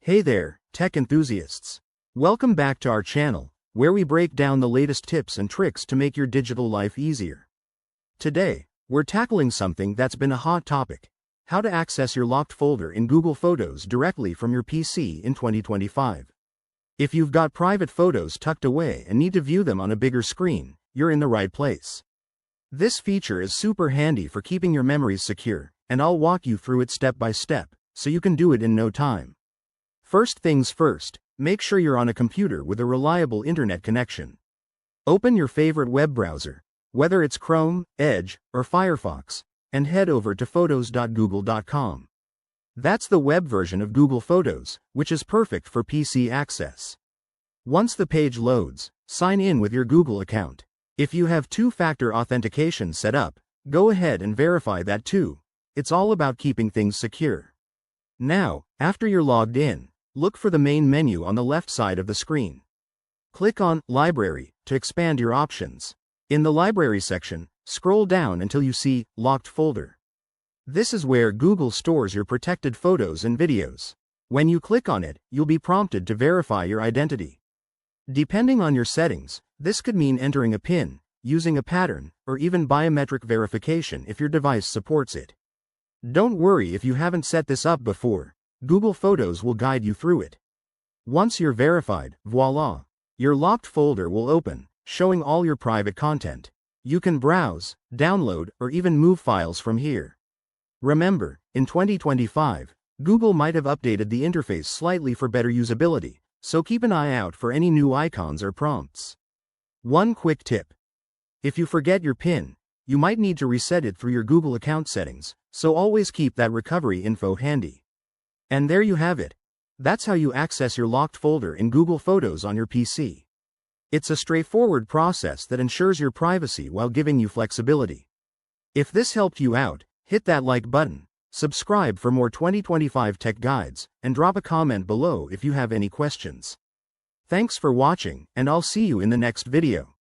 Hey there, tech enthusiasts. Welcome back to our channel, where we break down the latest tips and tricks to make your digital life easier. Today, we're tackling something that's been a hot topic: how to access your locked folder in Google Photos directly from your PC in 2025. If you've got private photos tucked away and need to view them on a bigger screen, you're in the right place. This feature is super handy for keeping your memories secure, and I'll walk you through it step by step, so you can do it in no time. First things first, make sure you're on a computer with a reliable internet connection. Open your favorite web browser, whether it's Chrome, Edge, or Firefox, and head over to photos.google.com. That's the web version of Google Photos, which is perfect for PC access. Once the page loads, sign in with your Google account. If you have two-factor authentication set up, go ahead and verify that too. It's all about keeping things secure. Now, after you're logged in, look for the main menu on the left side of the screen. Click on Library to expand your options. In the Library section, scroll down until you see Locked Folder. This is where Google stores your protected photos and videos. When you click on it, you'll be prompted to verify your identity. Depending on your settings, this could mean entering a PIN, using a pattern, or even biometric verification if your device supports it. Don't worry if you haven't set this up before. Google Photos will guide you through it. Once you're verified, voila! Your locked folder will open, showing all your private content. You can browse, download, or even move files from here. Remember, in 2025, Google might have updated the interface slightly for better usability, so keep an eye out for any new icons or prompts. One quick tip: if you forget your PIN, you might need to reset it through your Google account settings, so always keep that recovery info handy. And there you have it. That's how you access your locked folder in Google Photos on your PC. It's a straightforward process that ensures your privacy while giving you flexibility. If this helped you out, hit that like button, subscribe for more 2025 tech guides, and drop a comment below if you have any questions. Thanks for watching, and I'll see you in the next video.